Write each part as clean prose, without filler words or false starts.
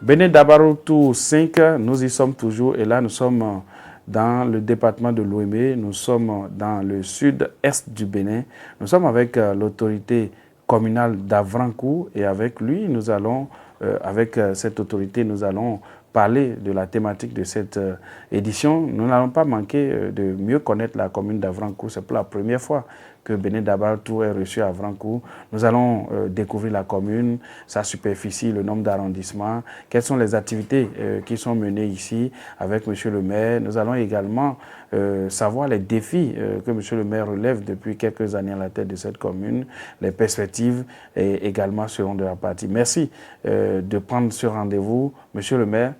Bénin Dabaroutou 5, nous y sommes toujours et là nous sommes dans le département de l'Ouémé, nous sommes dans le sud-est du Bénin, nous sommes avec l'autorité communale d'Avrancourt et avec lui, nous allons, avec cette autorité, nous allons parler de la thématique de cette édition. Nous n'allons pas manquer de mieux connaître la commune d'Avrancourt. C'est pour la première fois que Bénin Dabaroutou est reçu à Avrancourt. Nous allons découvrir la commune, sa superficie, le nombre d'arrondissements, quelles sont les activités qui sont menées ici avec M. le maire. Nous allons également savoir les défis que M. le maire relève depuis quelques années à la tête de cette commune. Les perspectives également seront de la partie. Merci de prendre ce rendez-vous. M. le maire,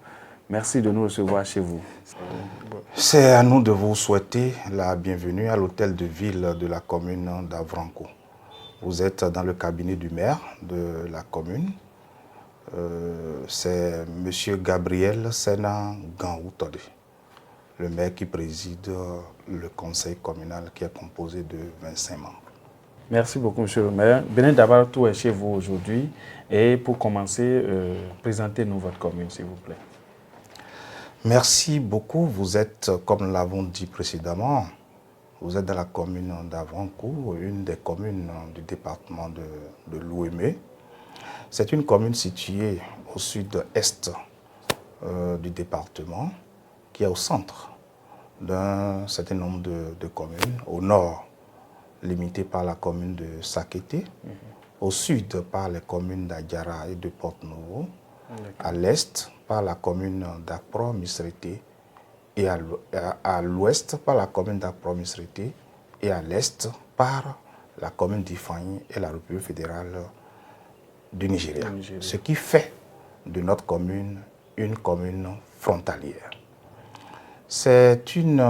merci de nous recevoir chez vous. C'est à nous de vous souhaiter la bienvenue à l'hôtel de ville de la commune d'Avrancourt. Vous êtes dans le cabinet du maire de la commune. C'est M. Gabriel Sena Ganhoutode, le maire qui préside le conseil communal qui est composé de 25 membres. Merci beaucoup, M. le maire. Bénin Dabaroutou est chez vous aujourd'hui. Et pour commencer, présentez-nous votre commune, s'il vous plaît. Merci beaucoup. Vous êtes, comme nous l'avons dit précédemment, vous êtes dans la commune d'Avrancourt, une des communes du département de l'Ouémé. C'est une commune située au sud-est du département, qui est au centre d'un certain nombre de communes. Au nord, limitée par la commune de Sakété, au sud par les communes d'Adjara et de Porte-Nouveau, à l'est par la commune d'Akpro-Misrété et à l'ouest par la commune d'Akpro-Misrété et à l'est par la commune d'Ifani et la République fédérale du Nigeria. Ce qui fait de notre commune une commune frontalière. C'est une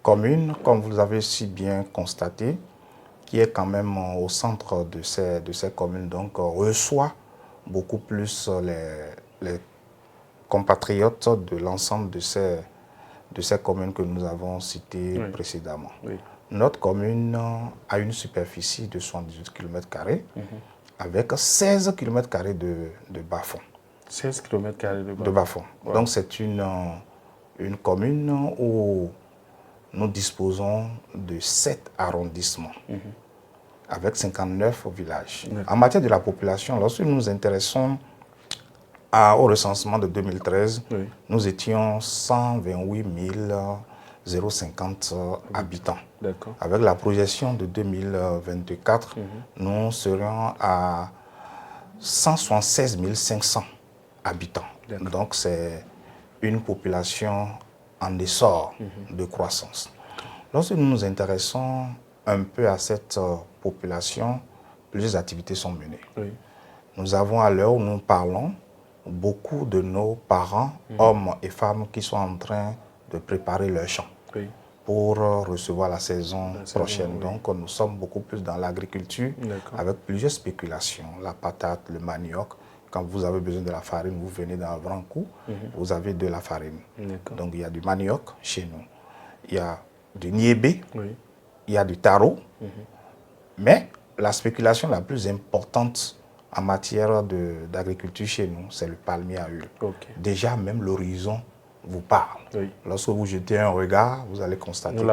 commune, comme vous l'avez si bien constaté, qui est quand même au centre de ces communes, donc reçoit beaucoup plus les compatriotes de l'ensemble de ces communes que nous avons citées précédemment. Oui. Notre commune a une superficie de 78 km² avec 16 km² de bas-fond. 16 km² de bas-fond. Ouais. Donc c'est une commune où nous disposons de 7 arrondissements avec 59 villages. En matière de la population, lorsque nous nous intéressons au recensement de 2013, nous étions 128 050 habitants. Avec la projection de 2024, nous serions à 176 500 habitants. Donc c'est une population en essor de croissance. Lorsque nous nous intéressons un peu à cette population, plusieurs activités sont menées. Nous avons, à l'heure où nous parlons, beaucoup de nos parents, hommes et femmes, qui sont en train de préparer leurs champs pour recevoir la saison prochaine. Donc nous sommes beaucoup plus dans l'agriculture avec plusieurs spéculations, la patate, le manioc. Quand vous avez besoin de la farine, vous venez dans Avrancourt, vous avez de la farine. Donc il y a du manioc chez nous, il y a du niébé, il y a du taro, mais la spéculation la plus importante en matière d'agriculture chez nous, c'est le palmier à huile. Déjà, même l'horizon vous parle. Lorsque vous jetez un regard, vous allez constater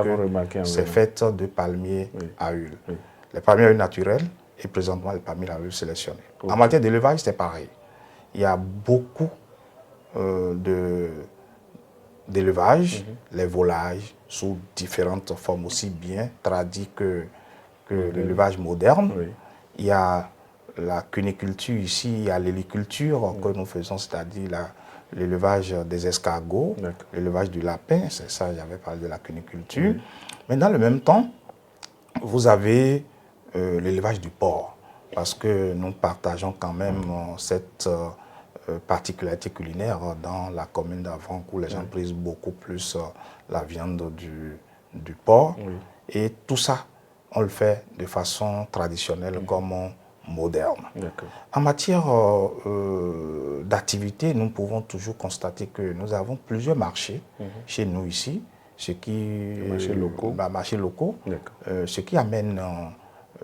que c'est fait de palmiers à huile. Les palmiers à huile naturels et présentement les palmiers à huile sélectionnés. En matière d'élevage, c'est pareil. Il y a beaucoup d'élevage, les volailles sous différentes formes, aussi bien tradies que l'élevage moderne. Il y a la cuniculture ici, il y a l'héliculture que nous faisons, c'est-à-dire l'élevage des escargots, l'élevage du lapin, c'est ça, j'avais parlé de la cuniculture. Mais dans le même temps, vous avez l'élevage du porc, parce que nous partageons quand même cette particularité culinaire dans la commune d'Avrancourt, où les gens prisent beaucoup plus la viande du porc. Et tout ça, on le fait de façon traditionnelle comme moderne. En matière d'activité, nous pouvons toujours constater que nous avons plusieurs marchés chez nous ici, ce qui, marchés locaux, ce qui amène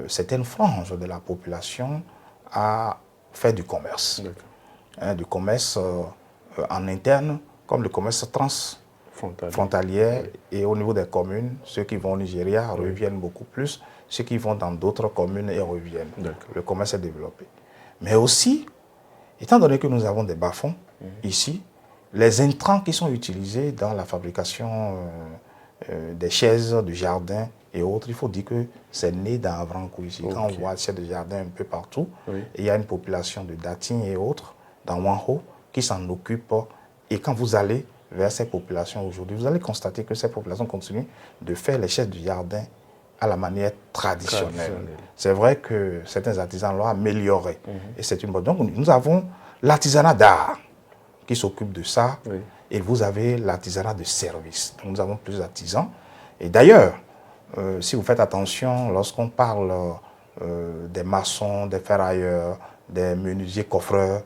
certaines franges de la population à faire du commerce. hein, du commerce en interne, comme le commerce transfrontalier. Oui. Et au niveau des communes, ceux qui vont au Nigeria reviennent beaucoup plus, ceux qui vont dans d'autres communes et reviennent. Le commerce est développé. Mais aussi, étant donné que nous avons des bas-fonds ici, les intrants qui sont utilisés dans la fabrication des chaises, du jardin et autres, il faut dire que c'est né dans Avrancourt ici. Quand on voit des chaises de jardin un peu partout, il y a une population de Datine et autres dans Wanho qui s'en occupent. Et quand vous allez vers ces populations aujourd'hui, vous allez constater que ces populations continuent de faire les chaises du jardin à la manière traditionnelle. C'est vrai que certains artisans l'ont amélioré et c'est une bonne. Donc nous avons l'artisanat d'art qui s'occupe de ça et vous avez l'artisanat de service. Donc nous avons plus d'artisans. Et d'ailleurs, si vous faites attention, lorsqu'on parle des maçons, des ferrailleurs, des menuisiers coffreurs,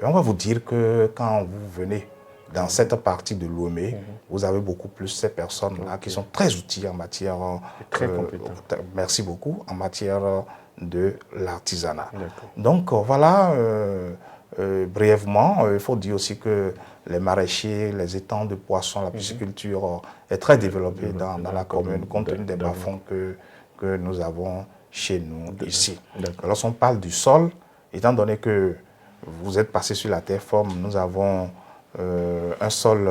on va vous dire que quand vous venez dans cette partie de Lomé, vous avez beaucoup plus ces personnes-là qui sont très outillées en matière, très compétentes. Merci beaucoup, en matière de l'artisanat. Donc voilà, brièvement, il faut dire aussi que les maraîchers, les étangs de poissons, la pisciculture est très développée dans la commune, compte tenu des bas-fonds que nous avons chez nous ici. Lorsqu'on parle du sol, étant donné que vous êtes passé sur la terre ferme, nous avons un sol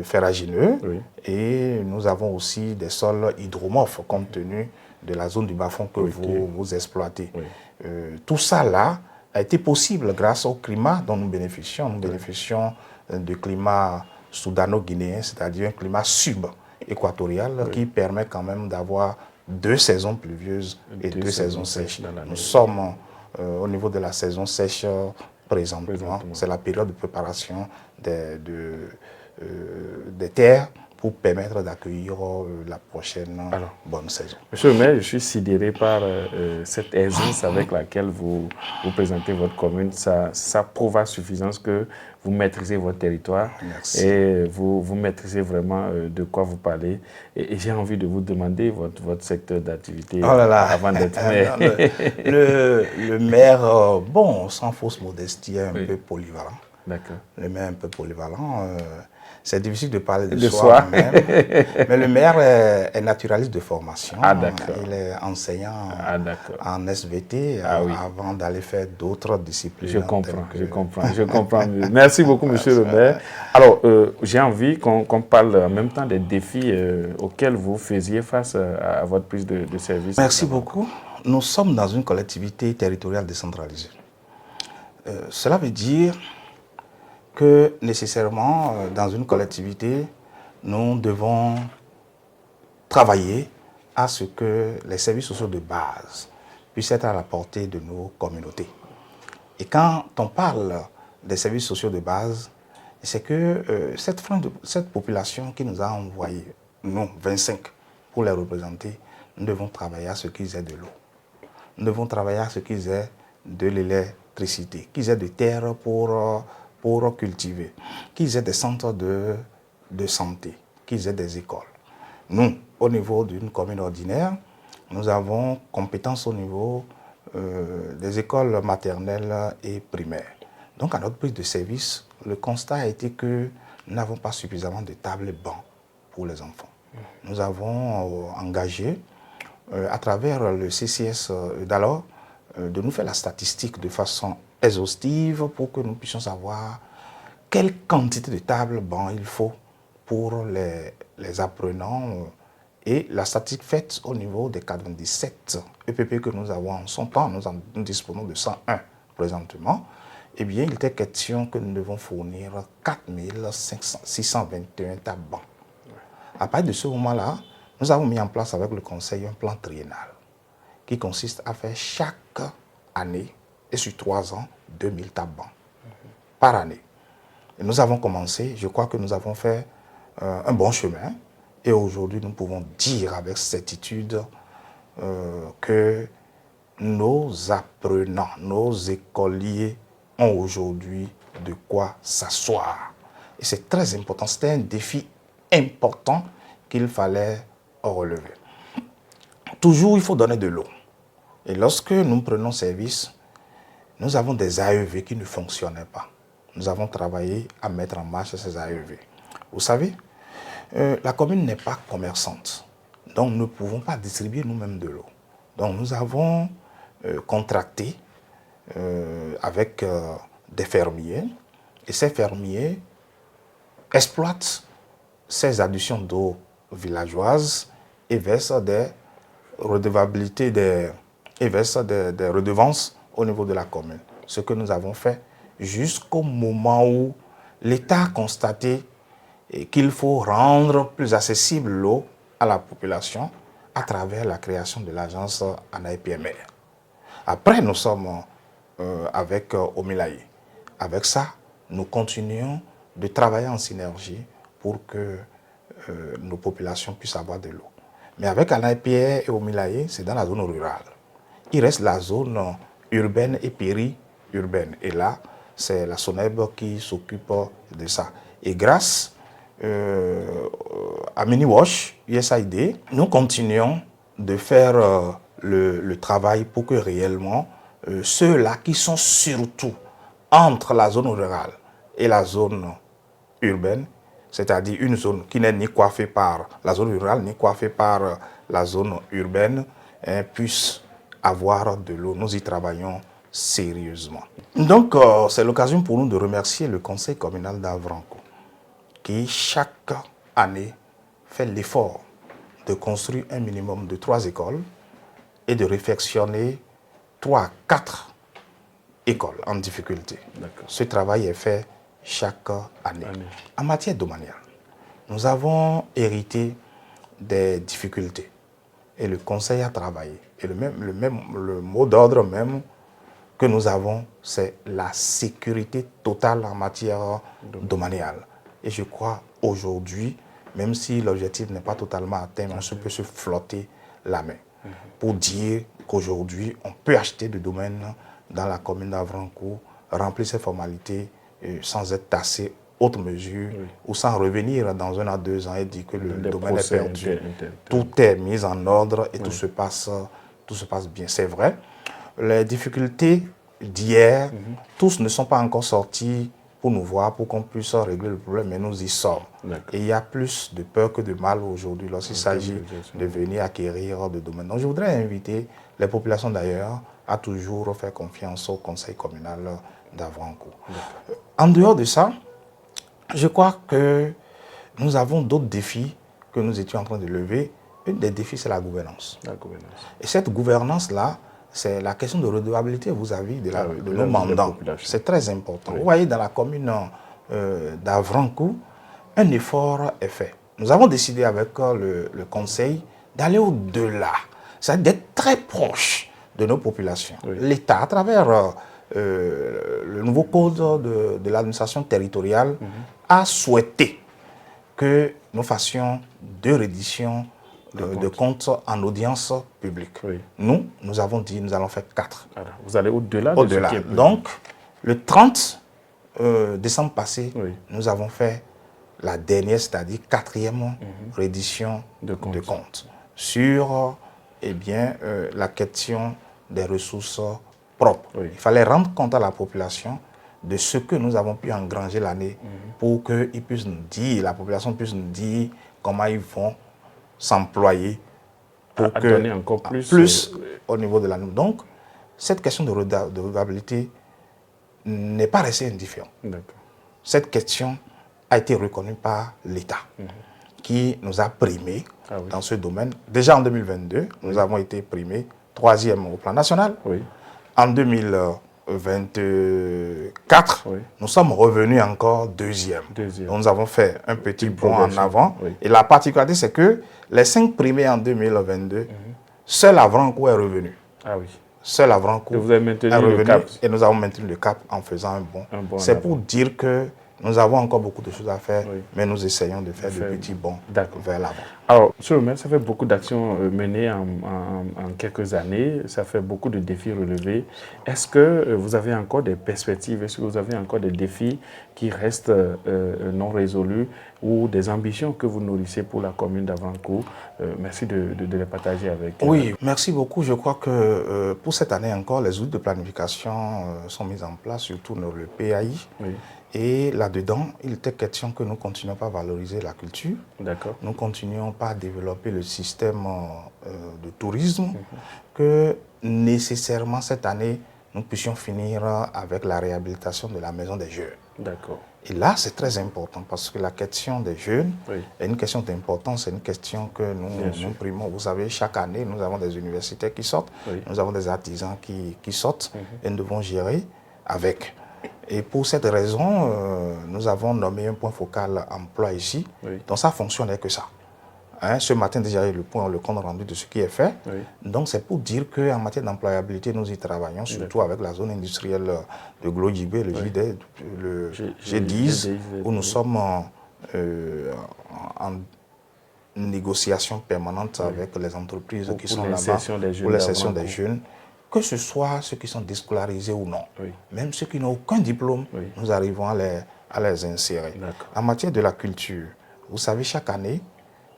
ferragineux et nous avons aussi des sols hydromorphes compte tenu de la zone du bas-fond que vous exploitez. Tout ça là a été possible grâce au climat dont nous bénéficions. Nous bénéficions du climat soudano-guinéen, c'est-à-dire un climat sub-équatorial qui permet quand même d'avoir 2 saisons pluvieuses et 2 saisons sèches. Nous sommes au niveau de la saison sèche présentement. C'est la période de préparation des terres pour permettre d'accueillir la prochaine bonne saison. Monsieur le maire, je suis sidéré par cette aisance avec laquelle vous présentez votre commune. Ça prouve à suffisance que vous maîtrisez votre territoire. Merci. Et vous maîtrisez vraiment de quoi vous parlez. Et j'ai envie de vous demander votre secteur d'activité avant d'être maire. Le maire, bon, sans fausse modestie, est un peu polyvalent. D'accord. Le maire est un peu polyvalent. C'est difficile de parler de soi même. Mais le maire est naturaliste de formation. Il est enseignant en SVT avant d'aller faire d'autres disciplines. Je comprends mieux. Merci beaucoup, monsieur le maire. Alors, j'ai envie qu'on parle en même temps des défis auxquels vous faisiez face à votre prise de service. Merci beaucoup. Nous sommes dans une collectivité territoriale décentralisée. Cela veut dire que nécessairement, dans une collectivité, nous devons travailler à ce que les services sociaux de base puissent être à la portée de nos communautés. Et quand on parle des services sociaux de base, c'est que cette population qui nous a envoyé, nous, 25, pour les représenter, nous devons travailler à ce qu'ils aient de l'eau. Nous devons travailler à ce qu'ils aient de l'électricité, qu'ils aient des terres pour cultiver, qu'ils aient des centres de santé, qu'ils aient des écoles. Nous, au niveau d'une commune ordinaire, nous avons compétence au niveau des écoles maternelles et primaires. Donc, à notre prise de service, le constat a été que nous n'avons pas suffisamment de tables et bancs pour les enfants. Nous avons engagé, à travers le CCS d'alors, de nous faire la statistique de façon exhaustive pour que nous puissions savoir quelle quantité de tables bancs il faut pour les apprenants. Et la statistique faite au niveau des 97 EPP que nous avons en son temps, nous disposons de 101 présentement, eh bien, il était question que nous devons fournir 4621 tables bancs. À partir de ce moment-là, nous avons mis en place avec le Conseil un plan triennal qui consiste à faire chaque année et sur 3 ans, 2000 tables bancs par année. Et nous avons commencé, je crois que nous avons fait un bon chemin. Et aujourd'hui, nous pouvons dire avec certitude que nos apprenants, nos écoliers ont aujourd'hui de quoi s'asseoir. Et c'est très important, c'était un défi important qu'il fallait relever. Toujours, il faut donner de l'eau. Et lorsque nous prenons service, nous avons des AEV qui ne fonctionnaient pas. nous avons travaillé à mettre en marche ces AEV. Vous savez, la commune n'est pas commerçante, donc nous ne pouvons pas distribuer nous-mêmes de l'eau. Donc nous avons contracté avec des fermiers, et ces fermiers exploitent ces adductions d'eau villageoises et versent des redevabilités, et versent des redevances au niveau de la commune. Ce que nous avons fait jusqu'au moment où l'État a constaté qu'il faut rendre plus accessible l'eau à la population à travers la création de l'agence ANAIPMR. Après, nous sommes avec Omilaye. Avec ça, nous continuons de travailler en synergie pour que nos populations puissent avoir de l'eau. Mais avec ANAIPR et Omilaye, c'est dans la zone rurale. Il reste la zone urbaine et périurbaine. Et là, c'est la SONEB qui s'occupe de ça. Et grâce à Miniwash, USAID, nous continuons de faire le travail pour que réellement ceux-là qui sont surtout entre la zone rurale et la zone urbaine, c'est-à-dire une zone qui n'est ni coiffée par la zone rurale, ni coiffée par la zone urbaine, puissent avoir de l'eau. Nous y travaillons sérieusement. Donc, c'est l'occasion pour nous de remercier le conseil communal d'Avranco, qui chaque année fait l'effort de construire un minimum de 3 écoles et de réfectionner 3 à 4 écoles en difficulté. Ce travail est fait chaque année. En matière domaniale, nous avons hérité des difficultés et le conseil a travaillé. Et le mot d'ordre même que nous avons, c'est la sécurité totale en matière domaniale. Et je crois aujourd'hui, même si l'objectif n'est pas totalement atteint, on peut se flotter la main pour dire qu'aujourd'hui, on peut acheter des domaines dans la commune d'Avranco, remplir ces formalités sans être tassé autre mesure ou sans revenir dans 1 à 2 ans et dire que le domaine est perdu. Tout est mis en ordre et tout se passe bien. C'est vrai, les difficultés d'hier, tous ne sont pas encore sortis pour nous voir, pour qu'on puisse régler le problème, mais nous y sommes. Et il y a plus de peur que de mal aujourd'hui lorsqu'il s'agit de venir acquérir des domaines. Donc je voudrais inviter les populations d'ailleurs à toujours faire confiance au conseil communal d'Avranco. En dehors de ça, je crois que nous avons d'autres défis que nous étions en train de lever. Un des défis, c'est la gouvernance. Et cette gouvernance-là, c'est la question de redevabilité vis-à-vis de nos mandants. C'est très important. Vous voyez, dans la commune d'Avranco, un effort est fait. Nous avons décidé avec le conseil d'aller au-delà, c'est-à-dire d'être très proche de nos populations. L'État, à travers le nouveau code de l'administration territoriale, a souhaité que nous fassions 2 redditions de comptes en audience publique. Nous avons dit, nous allons faire 4. Alors, vous allez au-delà de ce qui est prévu. Donc, le 30 décembre passé, nous avons fait la dernière, c'est-à-dire 4e reddition de comptes sur la question des ressources propres. Il fallait rendre compte à la population de ce que nous avons pu engranger l'année pour que la population puisse nous dire comment ils vont s'employer pour que donner encore plus au niveau de l'année. Donc, cette question de redevabilité n'est pas restée indifférente. Cette question a été reconnue par l'État, qui nous a primés dans ce domaine. Déjà en 2022, nous avons été primés 3e au plan national. En 2024, nous sommes revenus encore 2e. Donc, nous avons fait un petit bond en avant. Et la particularité, c'est que les 5 primés en 2022, seul Avranco est revenu. Seul Avranco est revenu et nous avons maintenu le cap en faisant un bond. C'est pour dire que nous avons encore beaucoup de choses à faire, mais nous essayons de faire des petits bonds vers l'avant. Alors, monsieur le maire, ça fait beaucoup d'actions menées en quelques années, ça fait beaucoup de défis relevés. Est-ce que vous avez encore des perspectives, est-ce que vous avez encore des défis qui restent non résolus ou des ambitions que vous nourrissez pour la commune d'Avrancourt? Merci de les partager avec... Oui, merci beaucoup. Je crois que pour cette année encore, les outils de planification sont mis en place, surtout le PAI. Oui. Et là-dedans, il était question que nous continuions pas à valoriser la culture. D'accord. Nous continuions pas à développer le système de tourisme, que nécessairement cette année, nous puissions finir avec la réhabilitation de la maison des jeunes. D'accord. Et là, c'est très important parce que la question des jeunes Oui. est une question d'importance, c'est une question que nous primons. Vous savez, chaque année, nous avons des universités qui sortent, Oui. nous avons des artisans qui sortent et nous devons gérer avec. Et pour cette raison, nous avons nommé un point focal emploi ici. Oui. Donc ça fonctionnait que ça. Hein, ce matin, déjà, il y a le compte rendu de ce qui est fait. Oui. Donc c'est pour dire qu'en matière d'employabilité, nous y travaillons, surtout avec la zone industrielle de Glodjibé, le G10, où nous sommes en négociation permanente avec les entreprises qui sont là-bas pour la session des jeunes. Que ce soit ceux qui sont déscolarisés ou non, même ceux qui n'ont aucun diplôme, nous arrivons à les insérer. En matière de la culture, vous savez, chaque année,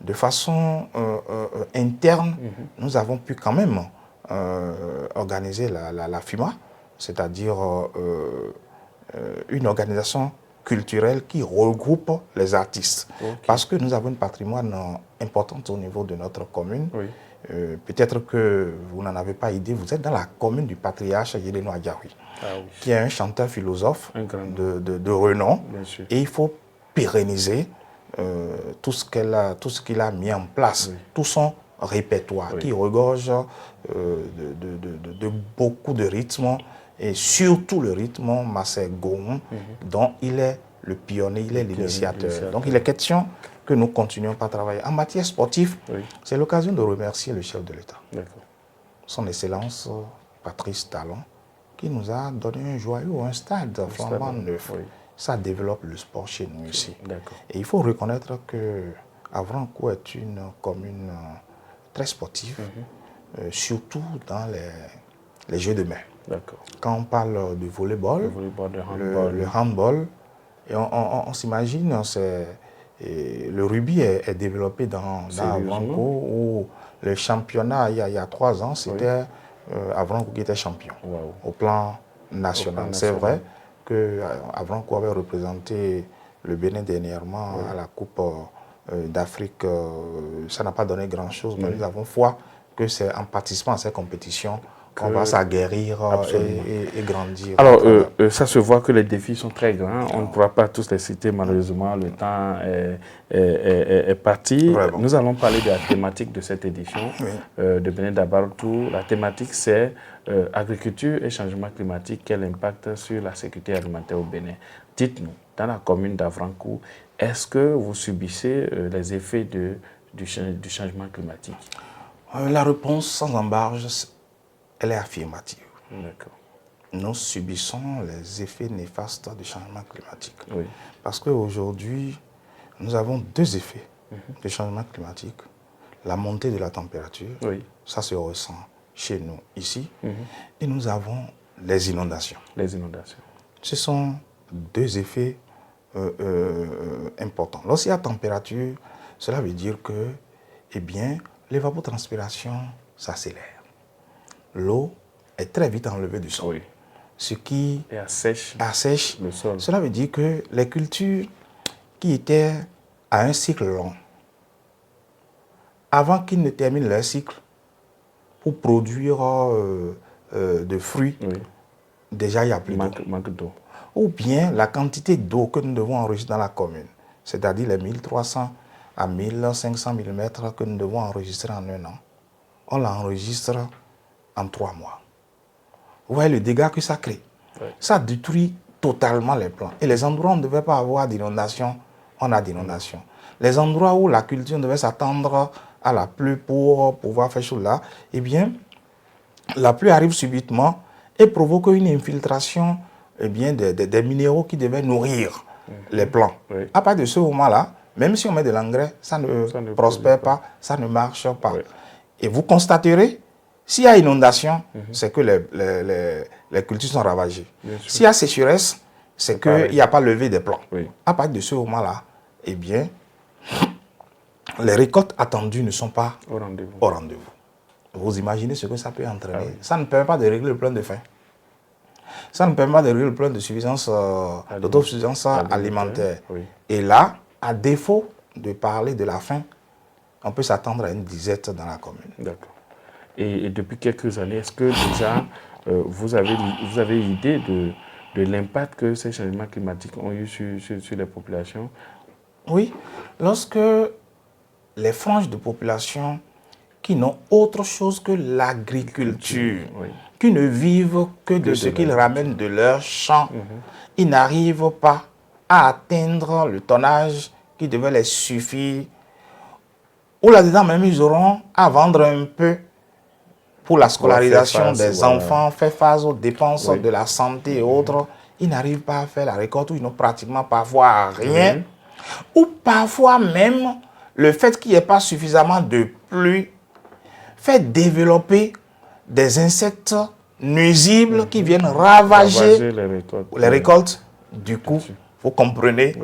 de façon interne, nous avons pu quand même organiser la FIMA, c'est-à-dire une organisation culturelle qui regroupe les artistes. Parce que nous avons un patrimoine important au niveau de notre commune. Peut-être que vous n'en avez pas idée, vous êtes dans la commune du patriarche Yéléno Adjaoui, qui est un chanteur philosophe de renom. Et il faut pérenniser tout ce qu'il a mis en place, tout son répertoire qui regorge de beaucoup de rythmes et surtout le rythme Massé Goum, dont il est le pionnier, il est l'initiateur. Donc il est question que nous continuions à travailler. En matière sportive, c'est l'occasion de remercier le chef de l'État, son Excellence Patrice Talon, qui nous a donné un joyau, un stade flambant neuf. Ça développe le sport chez nous ici. Et il faut reconnaître que Avrancourt est une commune très sportive, surtout dans les jeux de main. Quand on parle de volleyball, le handball, et on s'imagine, le rugby est développé dans Avrancourt, où le championnat, il y a 3 ans, c'était Avrancourt qui était champion au plan national. C'est vrai qu'Avrancourt avait représenté le Bénin dernièrement à la Coupe d'Afrique. Ça n'a pas donné grand-chose, mais nous avons foi que c'est en participant à ces compétitions qu'on va s'aguerrir et grandir. Alors, ça se voit que les défis sont très grands. On ne pourra pas tous les citer, malheureusement. Le temps est parti. Vraiment. Nous allons parler de la thématique de cette édition de Bénin d'Abartou. La thématique, c'est agriculture et changement climatique. Quel impact sur la sécurité alimentaire au Bénin? Dites-nous, dans la commune d'Avrancourt, est-ce que vous subissez les effets du changement climatique? La réponse sans embarge, elle est affirmative. Nous subissons les effets néfastes du changement climatique. Parce qu'aujourd'hui, nous avons 2 effets du changement climatique. La montée de la température, ça se ressent chez nous ici. Et nous avons les inondations. Ce sont 2 effets importants. Lorsqu'il y a température, cela veut dire que, eh bien, l'évapotranspiration s'accélère. L'eau est très vite enlevée du sol, ce qui assèche le sol. Cela veut dire que les cultures qui étaient à un cycle long, avant qu'ils ne terminent leur cycle, pour produire de fruits, déjà il n'y a plus d'eau. Ou bien la quantité d'eau que nous devons enregistrer dans la commune, c'est-à-dire les 1300 à 1500 mm que nous devons enregistrer en 1 an, on l'enregistre en 3 mois. Vous voyez le dégât que ça crée. Ça détruit totalement les plants. Et les endroits où on ne devait pas avoir d'inondation, on a d'inondation. Les endroits où la culture devait s'attendre à la pluie pour pouvoir faire chose là, eh bien, la pluie arrive subitement et provoque une infiltration des minéraux qui devaient nourrir les plants. À partir de ce moment-là, Même si on met de l'engrais, ça ne ne prospère pas, ça ne marche pas. Oui. Et vous constaterez, s'il y a inondation, c'est que les cultures sont ravagées. S'il y a sécheresse, c'est qu'il n'y a pas levé des plants. Oui. À partir de ce moment-là, eh bien, les récoltes attendues ne sont pas au rendez-vous. Vous imaginez ce que ça peut entraîner. Ah oui. Ça ne permet pas de régler le problème de faim. Ça ne permet pas de régler le problème de suffisance, d'autosuffisance alimentaire. Oui. Et là, à défaut de parler de la faim, on peut s'attendre à une disette dans la commune. D'accord. Et depuis quelques années, est-ce que déjà vous avez idée de l'impact que ces changements climatiques ont eu sur les populations? Oui. Lorsque les franges de population qui n'ont autre chose que l'agriculture, oui, qui ne vivent que de ce qu'ils ramènent de leurs champs, ils n'arrivent pas à atteindre le tonnage qui devait les suffire. Ou là-dedans même, ils auront à vendre un peu pour la scolarisation des enfants, faire face aux dépenses de la santé et autres. Ils n'arrivent pas à faire la récolte ou ils n'ont pratiquement parfois rien. Ou parfois même, le fait qu'il n'y ait pas suffisamment de pluie fait développer des insectes nuisibles qui viennent ravager les récoltes. Du coup, vous comprenez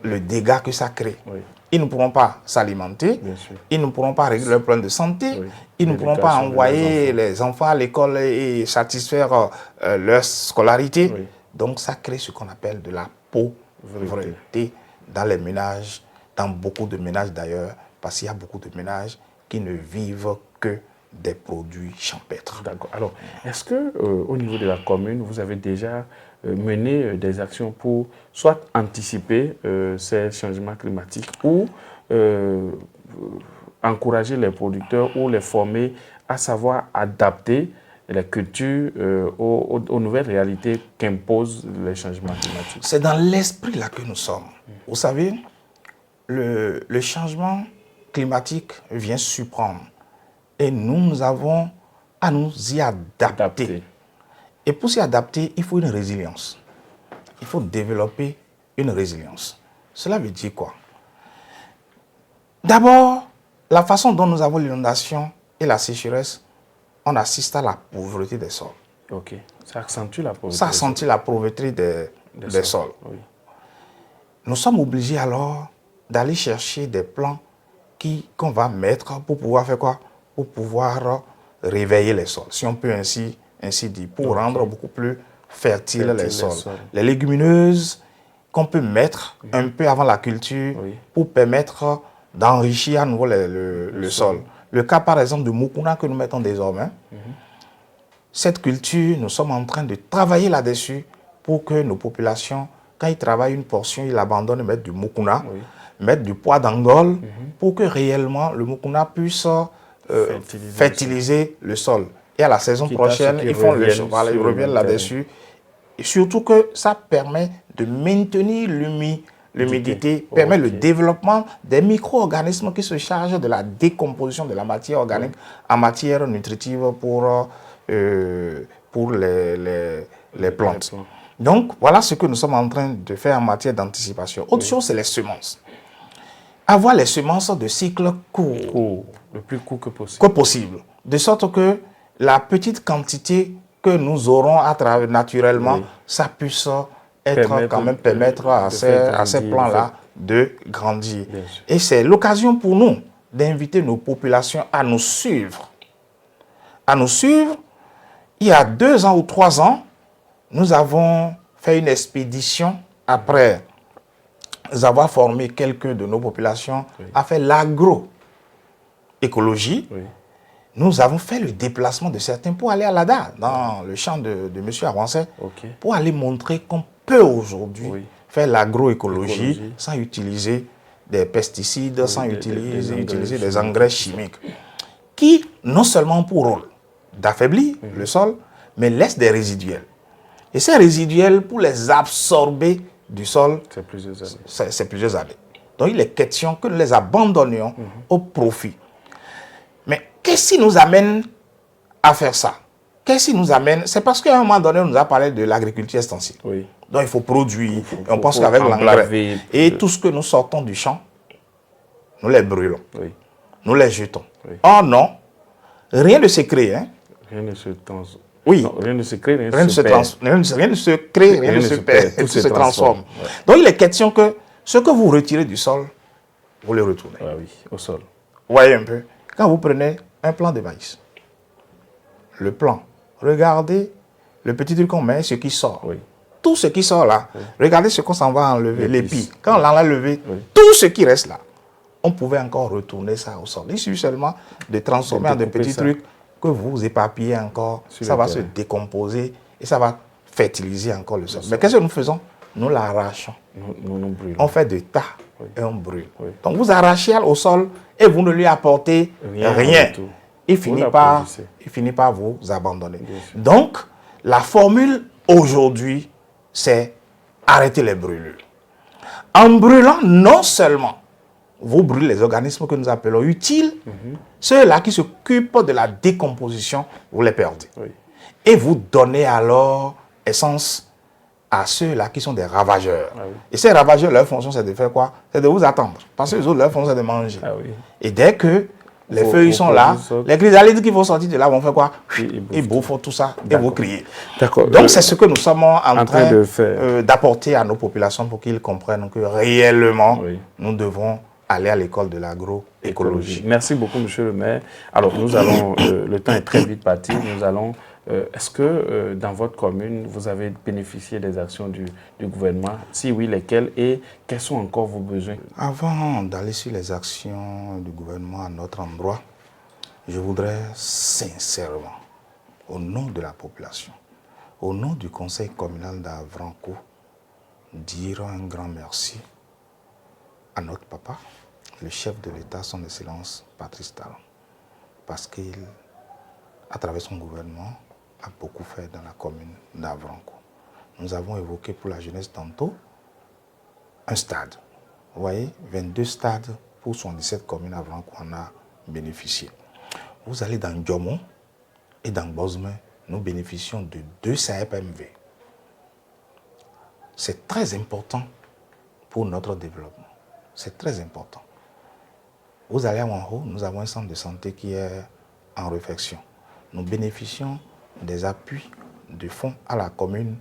le dégât que ça crée. Oui. Ils ne pourront pas s'alimenter, ils ne pourront pas régler leurs problèmes de santé, ils ne pourront pas envoyer les enfants à l'école et satisfaire leur scolarité. Oui. Donc ça crée ce qu'on appelle de la pauvreté dans les ménages, dans beaucoup de ménages d'ailleurs, parce qu'il y a beaucoup de ménages qui ne vivent que des produits champêtres. D'accord. Alors, est-ce que au niveau de la commune, vous avez déjà mené des actions pour soit anticiper ces changements climatiques ou encourager les producteurs ou les former à savoir adapter les cultures aux nouvelles réalités qu'imposent les changements climatiques? C'est dans l'esprit là que nous sommes. Vous savez, le changement climatique vient surprendre. Et nous avons à nous y adapter. Et pour s'y adapter, il faut une résilience. Il faut développer une résilience. Cela veut dire quoi? D'abord, la façon dont nous avons l'inondation et la sécheresse, on assiste à la pauvreté des sols. Ok. Ça accentue la pauvreté. Ça accentue la pauvreté des sols. Oui. Nous sommes obligés alors d'aller chercher des plans qu'on va mettre pour pouvoir faire quoi? Pour pouvoir réveiller les sols, si on peut ainsi dire, pour rendre beaucoup plus fertiles les sols. Les légumineuses qu'on peut mettre un peu avant la culture pour permettre d'enrichir à nouveau le sol. Le cas par exemple de Mukuna que nous mettons désormais, cette culture, nous sommes en train de travailler là-dessus pour que nos populations, quand ils travaillent une portion, ils l'abandonnent et mettent du Mukuna, mettent du pois d'Angole pour que réellement le Mukuna puisse fertiliser le sol. Et à la saison prochaine, ils font le cheval, ils reviennent là-dessus. Et surtout que ça permet de maintenir l'humidité, permet le développement des micro-organismes qui se chargent de la décomposition de la matière organique en matière nutritive pour les plantes. Donc, voilà ce que nous sommes en train de faire en matière d'anticipation. Autre chose, c'est les semences. Avoir les semences de cycle court. Le plus court que possible. De sorte que la petite quantité que nous aurons à travers naturellement, ça puisse permettre à ces plants-là de grandir. Et c'est l'occasion pour nous d'inviter nos populations à nous suivre. À nous suivre. Il y a 2 ans ou 3 ans, nous avons fait une expédition après avoir formé quelques de nos populations à faire l'agroécologie. Nous avons fait le déplacement de certains pour aller à l'ADA, dans le champ de M. Avancet, pour aller montrer qu'on peut aujourd'hui faire l'agroécologie sans utiliser des pesticides, sans utiliser des engrais chimiques, qui non seulement ont pour rôle d'affaiblir le sol, mais laissent des résiduels. Et ces résiduels, pour les absorber du sol, c'est plusieurs années. Donc il est question que nous les abandonnions au profit. Mais qu'est-ce qui nous amène à faire ça? Qu'est-ce qui nous amène? C'est parce qu'à un moment donné, on nous a parlé de l'agriculture extensive. Donc il faut produire. On pense qu'avec l'engrais et tout ce que nous sortons du champ, nous les brûlons. Oui. Nous les jetons. Oui. Oh non, rien ne se crée. Hein? Rien ne se transforme. Oui. Non, rien ne se crée, rien Rien ne se perd. rien ne se crée, rien ne se perd, tout se transforme. Ouais. Donc il est question que ce que vous retirez du sol, vous le retournez. Ah oui, au sol. Vous voyez un peu, quand vous prenez un plant de maïs, le plant, regardez le petit truc qu'on met, ce qui sort. Oui. Tout ce qui sort là, regardez ce qu'on s'en va enlever, l'épi. Quand on l'a enlevé, Oui. tout ce qui reste là, on pouvait encore retourner ça au sol. Il suffit seulement de transformer en des petits trucs que vous éparpillez encore, ça va se décomposer et ça va fertiliser encore le sol. Mais qu'est-ce que nous faisons? Nous l'arrachons. Nous brûlons. On fait des tas et on brûle. Oui. Donc vous arrachez au sol et vous ne lui apportez rien. du tout. Il finit par vous abandonner. Donc, la formule aujourd'hui, c'est arrêter les brûlures. En brûlant, non seulement vous brûlez les organismes que nous appelons utiles, ceux-là qui s'occupent de la décomposition, vous les perdez. Oui. Et vous donnez alors essence à ceux-là qui sont des ravageurs. Ah oui. Et ces ravageurs, leur fonction, c'est de faire quoi? C'est de vous attendre. Parce que les autres, leur fonction, c'est de manger. Ah oui. Et dès que les feuilles sont là, les chrysalides qui vont sortir de là vont faire quoi? Ils bouffent tout ça et vous criez. D'accord. Donc c'est ce que nous sommes en train de faire. D'apporter à nos populations pour qu'ils comprennent que réellement, Oui. nous devons aller à l'école de l'agroécologie. Merci beaucoup, monsieur le maire. Alors, nous allons, le temps est très vite parti. Nous allons, est-ce que dans votre commune, vous avez bénéficié des actions du gouvernement? Si oui, lesquelles et quels sont encore vos besoins? Avant d'aller sur les actions du gouvernement à notre endroit, je voudrais sincèrement, au nom de la population, au nom du conseil communal d'Avrancourt, dire un grand merci à notre papa, le chef de l'État, son Excellence Patrice Talon, parce qu'il, à travers son gouvernement, a beaucoup fait dans la commune d'Avrancourt. Nous avons évoqué pour la jeunesse tantôt un stade. Vous voyez, 22 stades pour 77 communes Avrancourt en a bénéficié. Vous allez dans Djomon et dans Bosme, nous bénéficions de 2 CAPMV. C'est très important pour notre développement. C'est très important. Vous allez à Wanho, nous avons un centre de santé qui est en réflexion. Nous bénéficions des appuis de fonds à la commune,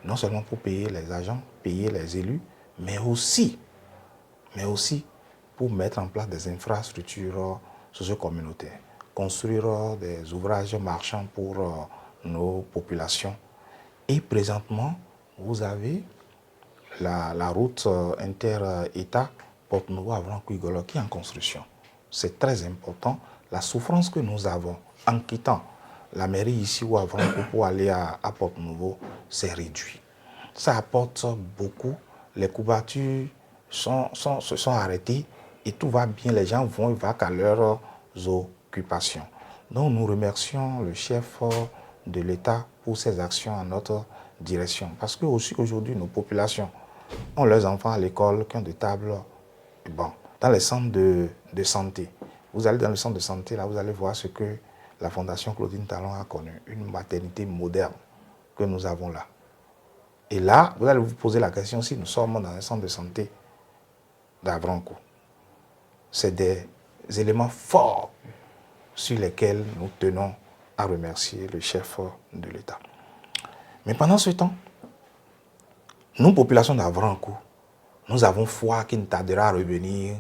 non seulement pour payer les agents, payer les élus, mais aussi pour mettre en place des infrastructures socio-communautaires, construire des ouvrages marchands pour nos populations. Et présentement, vous avez la route inter-État Porte-Nouveau-Avrancourt-Igolo qui est en construction. C'est très important. La souffrance que nous avons en quittant la mairie ici ou Avrancourt pour aller à Porte-Nouveau s'est réduite. Ça apporte beaucoup. Les couvertures se sont arrêtées et tout va bien. Les gens vont à leurs occupations. Donc nous remercions le chef de l'État pour ses actions à notre direction. Parce que aussi aujourd'hui, nos populations ont leurs enfants à l'école qui ont des tables. Bon, dans les centres de santé, vous allez dans le centre de santé, là, vous allez voir ce que la Fondation Claudine Talon a connu, une maternité moderne que nous avons là. Et là, vous allez vous poser la question si nous sommes dans un centre de santé d'Avrancourt. C'est des éléments forts sur lesquels nous tenons à remercier le chef de l'État. Mais pendant ce temps, nous, population d'Avrancourt, nous avons foi qu'il ne tardera à revenir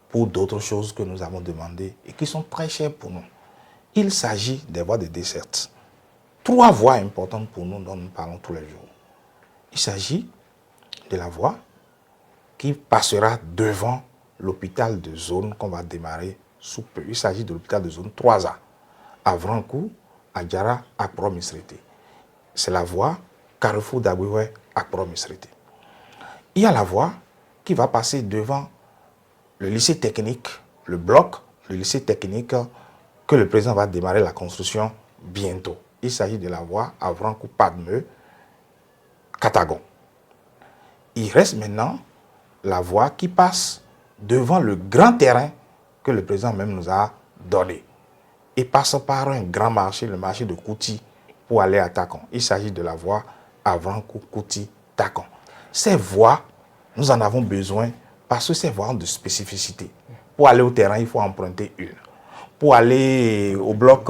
pour d'autres choses que nous avons demandées et qui sont très chères pour nous. Il s'agit des voies de dessert. 3 voies importantes pour nous dont nous parlons tous les jours. Il s'agit de la voie qui passera devant l'hôpital de zone qu'on va démarrer sous peu. Il s'agit de l'hôpital de zone 3A, à Avrancourt, à Djara, à Pro-Misrete. C'est la voie Carrefour d'Aboué à Pro-Misrete. Il y a la voie qui va passer devant le lycée technique, le bloc, le lycée technique que le président va démarrer la construction bientôt. Il s'agit de la voie Avrancourt-Padmeux, Katagon. Il reste maintenant la voie qui passe devant le grand terrain que le président même nous a donné. Il passe par un grand marché, le marché de Kouti, pour aller à Takon. Il s'agit de la voie Avrancourt-Kouti-Takon. Ces voies, nous en avons besoin parce que ces voies ont de spécificité. Pour aller au terrain, il faut emprunter une. Pour aller au bloc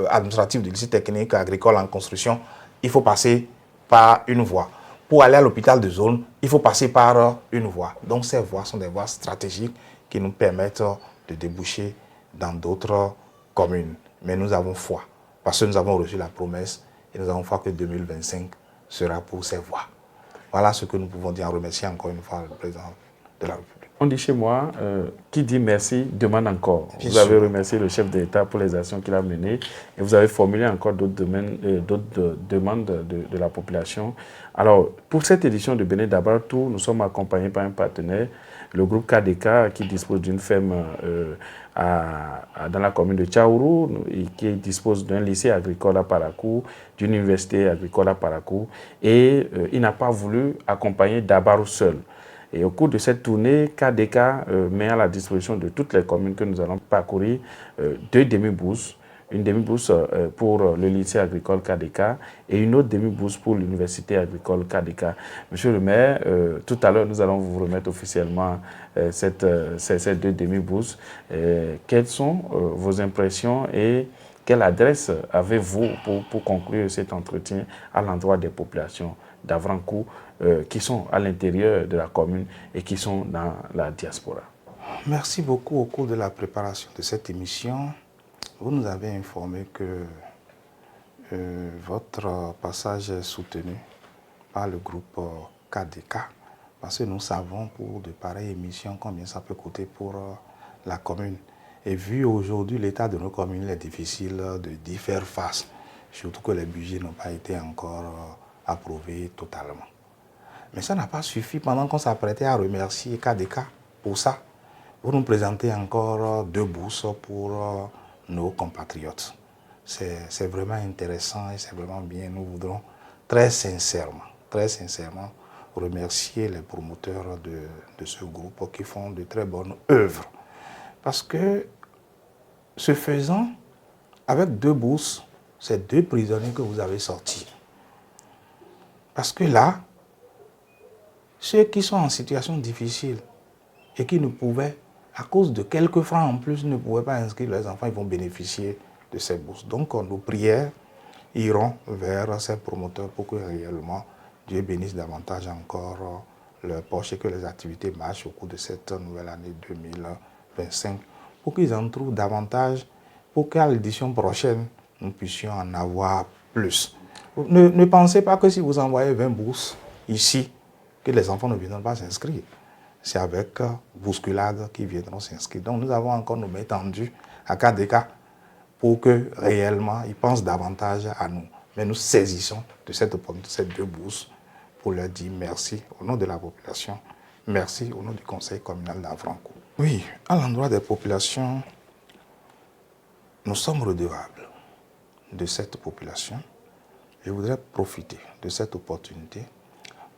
administratif du lycée technique agricole en construction, il faut passer par une voie. Pour aller à l'hôpital de zone, il faut passer par une voie. Donc ces voies sont des voies stratégiques qui nous permettent de déboucher dans d'autres communes. Mais nous avons foi, parce que nous avons reçu la promesse et nous avons foi que 2025 sera pour ces voies. Voilà ce que nous pouvons dire en remerciant encore une fois le président de la République. On dit chez moi, qui dit merci demande encore. Bien vous avez sûr. remercié le chef de l'État pour les actions qu'il a menées et vous avez formulé encore d'autres demandes de la population. Alors, pour cette édition de Bénin d'Abartou, nous sommes accompagnés par un partenaire, le groupe KDK, qui dispose d'une ferme dans la commune de Tchaourou et qui dispose d'un lycée agricole à Parakou, d'une université agricole à Parakou. Et il n'a pas voulu accompagner Dabarou seul. Et au cours de cette tournée, KDK met à la disposition de toutes les communes que nous allons parcourir 2 demi-bourses. Une demi-bourse pour le lycée agricole KDK et une autre demi-bourse pour l'université agricole KDK. Monsieur le maire, tout à l'heure, nous allons vous remettre officiellement ces 2 demi-bourses. Quelles sont vos impressions et quelle adresse avez-vous pour conclure cet entretien à l'endroit des populations d'Avrankou qui sont à l'intérieur de la commune et qui sont dans la diaspora? Merci beaucoup. Au cours de la préparation de cette émission, vous nous avez informé que votre passage est soutenu par le groupe KDK, parce que nous savons pour de pareilles émissions combien ça peut coûter pour la commune. Et vu aujourd'hui l'état de nos communes, il est difficile d'y faire face, surtout que les budgets n'ont pas été encore approuvés totalement. Mais ça n'a pas suffi pendant qu'on s'apprêtait à remercier KDK pour ça. Vous nous présentez encore 2 bourses pour nos compatriotes. C'est vraiment intéressant et c'est vraiment bien. Nous voudrons très sincèrement remercier les promoteurs de ce groupe qui font de très bonnes œuvres. Parce que, ce faisant, avec 2 bourses, c'est 2 prisonniers que vous avez sortis. Parce que là, ceux qui sont en situation difficile et qui ne pouvaient, à cause de quelques francs en plus, ne pouvaient pas inscrire leurs enfants, ils vont bénéficier de ces bourses. Donc, nos prières iront vers ces promoteurs pour que réellement Dieu bénisse davantage encore leur poche et que les activités marchent au cours de cette nouvelle année 2025 pour qu'ils en trouvent davantage, pour qu'à l'édition prochaine, nous puissions en avoir plus. Ne pensez pas que si vous envoyez 20 bourses ici, que les enfants ne viendront pas s'inscrire. C'est avec bousculade qu'ils viendront s'inscrire. Donc nous avons encore nos mains tendues à KDK pour que réellement ils pensent davantage à nous. Mais nous saisissons de cette opportunité, ces 2 bourses, pour leur dire merci au nom de la population, merci au nom du conseil communal d'Avrankou. Oui, à l'endroit des populations, nous sommes redevables de cette population. Je voudrais profiter de cette opportunité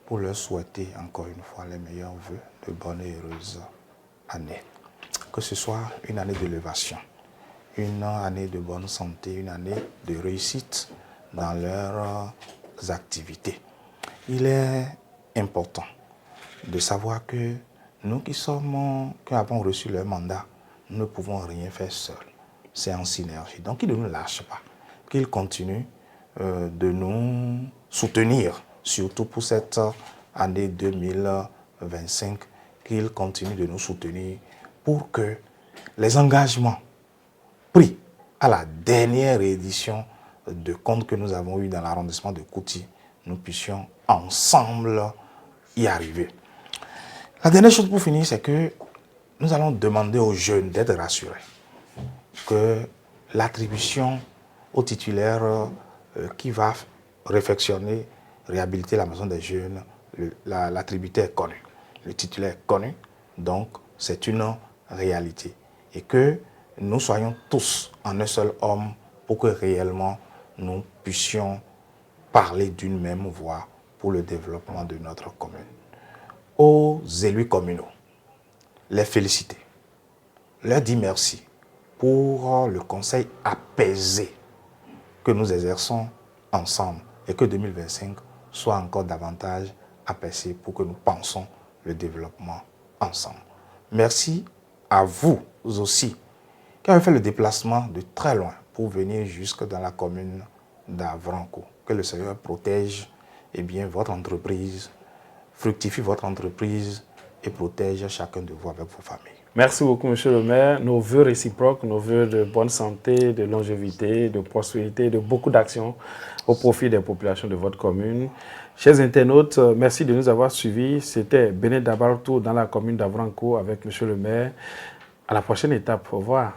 pour leur souhaiter encore une fois les meilleurs vœux de bonne et heureuse année. Que ce soit une année d'élévation, une année de bonne santé, une année de réussite dans leurs activités. Il est important de savoir que nous qui avons reçu leur mandat, nous ne pouvons rien faire seuls. C'est en synergie. Donc, qu'ils ne nous lâchent pas, qu'ils continuent de nous soutenir, surtout pour cette année 2025, qu'ils continuent de nous soutenir pour que les engagements pris à la dernière édition de compte que nous avons eu dans l'arrondissement de Kouti, nous puissions ensemble y arriver. La dernière chose pour finir, c'est que nous allons demander aux jeunes d'être rassurés que l'attribution au titulaire qui va réfectionner, réhabiliter la maison des jeunes, l'attributaire est connu, le titulaire est connu, donc c'est une réalité. Et que nous soyons tous en un seul homme pour que réellement nous puissions parler d'une même voix pour le développement de notre commune. Aux élus communaux, les féliciter, leur dire merci pour le conseil apaisé que nous exerçons ensemble et que 2025 soit encore davantage apaisé pour que nous pensons le développement ensemble. Merci à vous aussi, qui avez fait le déplacement de très loin pour venir jusque dans la commune d'Avrancourt. Que le Seigneur protège votre entreprise, fructifie votre entreprise et protège chacun de vous avec vos familles. Merci beaucoup, monsieur le maire. Nos vœux réciproques, nos vœux de bonne santé, de longévité, de prospérité, de beaucoup d'actions au profit des populations de votre commune. Chers internautes, merci de nous avoir suivis. C'était Benet Dabartou dans la commune d'Avrancourt avec monsieur le maire. À la prochaine étape. Au revoir.